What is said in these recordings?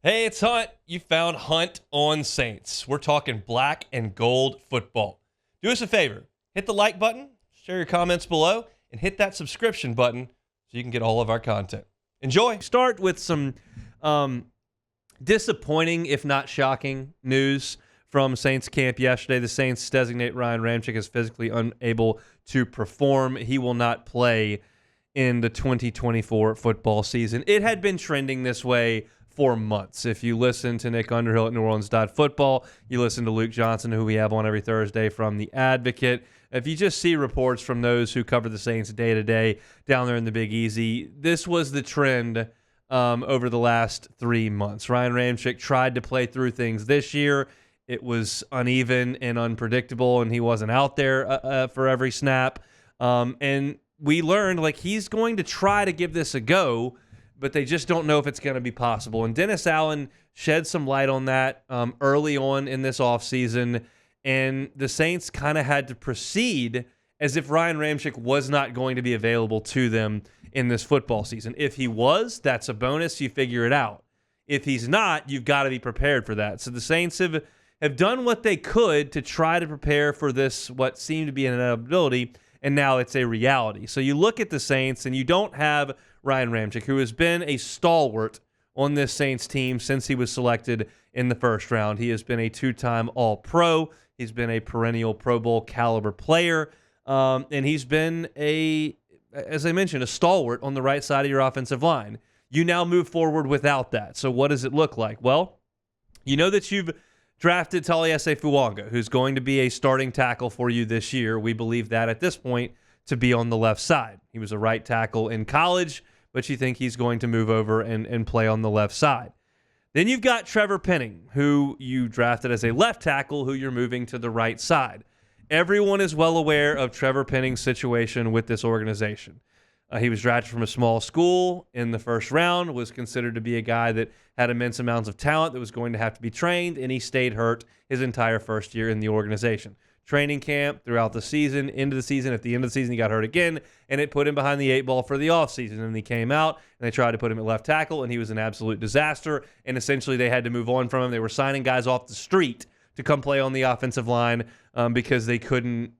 Hey, it's Hunt. You found Hunt on Saints. We're talking black and gold football. Do us a favor. Hit the like button, share your comments below, and hit that subscription button so you can get all of our content. Enjoy. Start with some disappointing, if not shocking, news from Saints camp yesterday. The Saints designate Ryan Ramczyk as physically unable to perform. He will not play in the 2024 football season. It had been trending this way for months. If you listen to Nick Underhill at NewOrleans.football, you listen to Luke Johnson, who we have on every Thursday from The Advocate. If you just see reports from those who cover the Saints day to day down there in the Big Easy, this was the trend over the last 3 months. Ryan Ramczyk tried to play through things this year. It was uneven and unpredictable, and he wasn't out there for every snap. And we learned, he's going to try to give this a go, but they just don't know if it's going to be possible. And Dennis Allen shed some light on that early on in this offseason, and the Saints kind of had to proceed as if Ryan Ramczyk was not going to be available to them in this football season. If he was, that's a bonus. You figure it out. If he's not, you've got to be prepared for that. So the Saints have done what they could to try to prepare for this, what seemed to be an inevitability, and now it's a reality. So you look at the Saints, and you don't have Ryan Ramczyk, who has been a stalwart on this Saints team since he was selected in the first round. He has been a two-time All-Pro. He's been a perennial Pro Bowl caliber player, and he's been as I mentioned, a stalwart on the right side of your offensive line. You now move forward without that. So what does it look like? Well, you know that you've drafted Taliese Fuanga, who's going to be a starting tackle for you this year. We believe that at this point to be on the left side. He was a right tackle in college, but you think he's going to move over and play on the left side. Then you've got Trevor Penning, who you drafted as a left tackle, who you're moving to the right side. Everyone is well aware of Trevor Penning's situation with this organization. He was drafted from a small school in the first round, was considered to be a guy that had immense amounts of talent that was going to have to be trained, and he stayed hurt his entire first year in the organization. Training camp, throughout the season, into the season. At the end of the season, he got hurt again, and it put him behind the 8 ball for the offseason. And he came out, and they tried to put him at left tackle, and he was an absolute disaster. And essentially, they had to move on from him. They were signing guys off the street to come play on the offensive line because they couldn't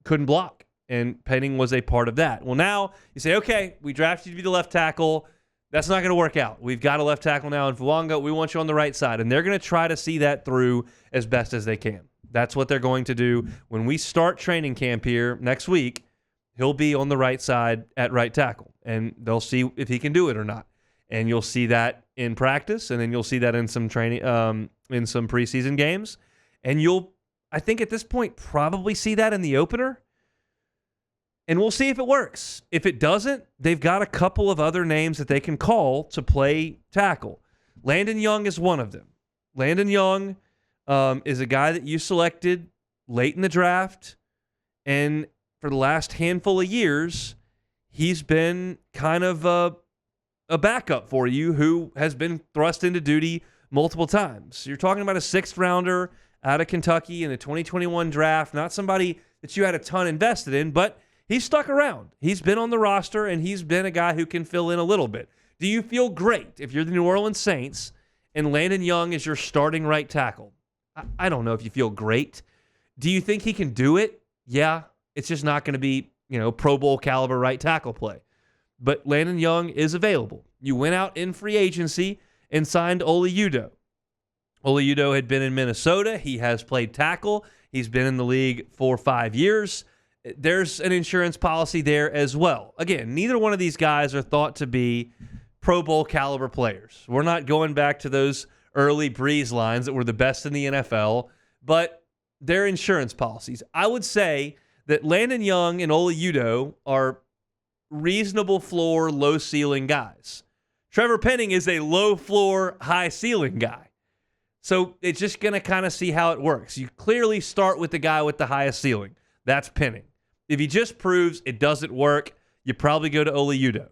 block. And Penning was a part of that. Well, now you say, okay, we drafted you to be the left tackle. That's not going to work out. We've got a left tackle now in Fuanga. We want you on the right side. And they're going to try to see that through as best as they can. That's what they're going to do. When we start training camp here next week, he'll be on the right side at right tackle. And they'll see if he can do it or not. And you'll see that in practice, and then you'll see that in some training, in some preseason games. And you'll, I think at this point, probably see that in the opener. And we'll see if it works. If it doesn't, they've got a couple of other names that they can call to play tackle. Landon Young is one of them. Landon Young is a guy that you selected late in the draft. And for the last handful of years, he's been kind of a backup for you who has been thrust into duty multiple times. You're talking about a 6th rounder out of Kentucky in the 2021 draft. Not somebody that you had a ton invested in, but he's stuck around. He's been on the roster, and he's been a guy who can fill in a little bit. Do you feel great if you're the New Orleans Saints and Landon Young is your starting right tackle? I don't know if you feel great. Do you think he can do it? Yeah. It's just not going to be, Pro Bowl caliber right tackle play. But Landon Young is available. You went out in free agency and signed Oli Udoh. Oli Udoh had been in Minnesota. He has played tackle. He's been in the league for 5 years. There's an insurance policy there as well. Again, neither one of these guys are thought to be Pro Bowl caliber players. We're not going back to those early Breeze lines that were the best in the NFL, but they're insurance policies. I would say that Landon Young and Oli Udoh are reasonable floor, low ceiling guys. Trevor Penning is a low floor, high ceiling guy. So it's just going to kind of see how it works. You clearly start with the guy with the highest ceiling. That's Penning. If he just proves it doesn't work, you probably go to Oli Udoh.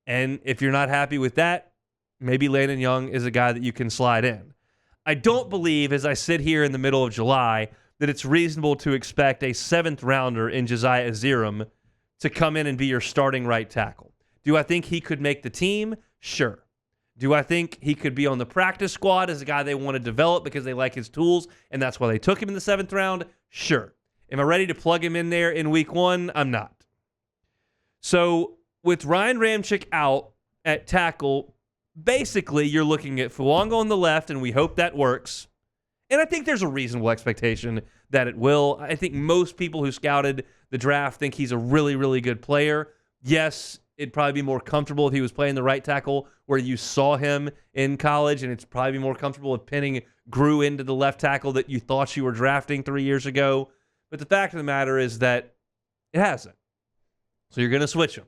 And if you're not happy with that, maybe Landon Young is a guy that you can slide in. I don't believe, as I sit here in the middle of July, that it's reasonable to expect a 7th rounder in Josiah Aziram to come in and be your starting right tackle. Do I think he could make the team? Sure. Do I think he could be on the practice squad as a guy they want to develop because they like his tools and that's why they took him in the 7th round? Sure. Am I ready to plug him in there in week 1? I'm not. So with Ryan Ramczyk out at tackle, basically you're looking at Fuanga on the left, and we hope that works. And I think there's a reasonable expectation that it will. I think most people who scouted the draft think he's a really, really good player. Yes, it'd probably be more comfortable if he was playing the right tackle where you saw him in college, and it's probably more comfortable if Penning grew into the left tackle that you thought you were drafting 3 years ago. But the fact of the matter is that it hasn't. So you're going to switch him.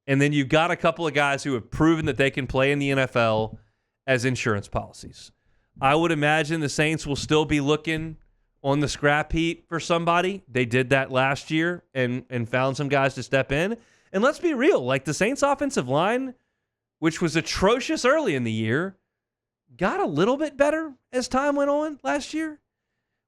And then you've got a couple of guys who have proven that they can play in the NFL as insurance policies. I would imagine the Saints will still be looking on the scrap heap for somebody. They did that last year and found some guys to step in. And let's be real, like the Saints offensive line, which was atrocious early in the year, got a little bit better as time went on last year.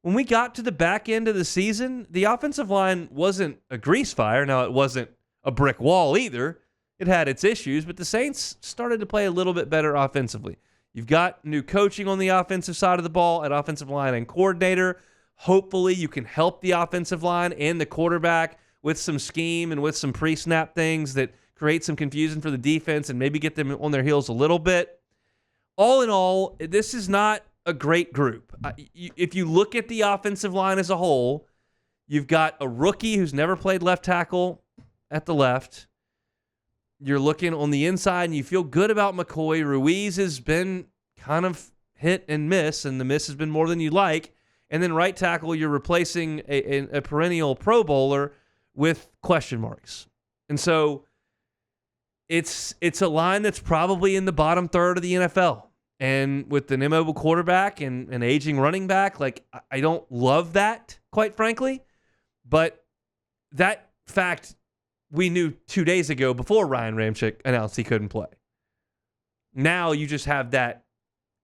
When we got to the back end of the season, the offensive line wasn't a grease fire. Now, it wasn't a brick wall either. It had its issues, but the Saints started to play a little bit better offensively. You've got new coaching on the offensive side of the ball at offensive line and coordinator. Hopefully, you can help the offensive line and the quarterback with some scheme and with some pre-snap things that create some confusion for the defense and maybe get them on their heels a little bit. All in all, this is not a great group. If you look at the offensive line as a whole, you've got a rookie who's never played left tackle at the left. You're looking on the inside, and you feel good about McCoy. Ruiz has been kind of hit and miss, and the miss has been more than you like. And then right tackle, you're replacing a perennial Pro Bowler with question marks. And so it's a line that's probably in the bottom third of the NFL. And with an immobile quarterback and an aging running back, like, I don't love that, quite frankly. But that fact we knew 2 days ago before Ryan Ramczyk announced he couldn't play. Now you just have that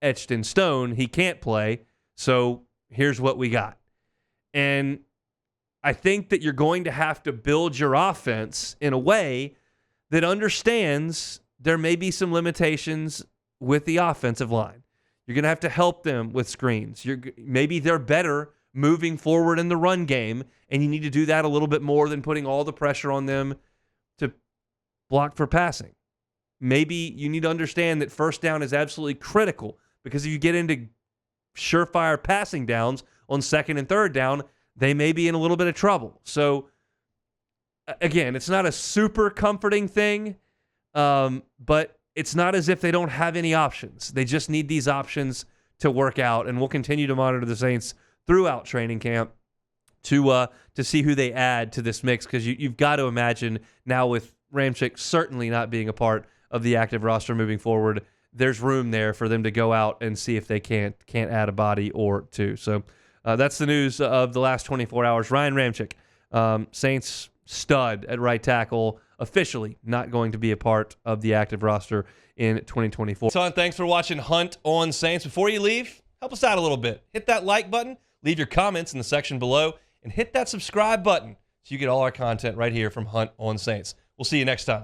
etched in stone. He can't play, so here's what we got. And I think that you're going to have to build your offense in a way that understands there may be some limitations with the offensive line. You're going to have to help them with screens. Maybe they're better moving forward in the run game, and you need to do that a little bit more than putting all the pressure on them to block for passing. Maybe you need to understand that first down is absolutely critical, because if you get into surefire passing downs on 2nd and 3rd down, they may be in a little bit of trouble. So, again, it's not a super comforting thing, but it's not as if they don't have any options. They just need these options to work out, and we'll continue to monitor the Saints throughout training camp to see who they add to this mix, because you've got to imagine now with Ramczyk certainly not being a part of the active roster moving forward, there's room there for them to go out and see if they can't add a body or two. So that's the news of the last 24 hours. Ryan Ramczyk, Saints stud at right tackle, officially not going to be a part of the active roster in 2024. Son, thanks for watching Hunt on Saints. Before you leave, help us out a little bit. Hit that like button, leave your comments in the section below, and hit that subscribe button so you get all our content right here from Hunt on Saints. We'll see you next time.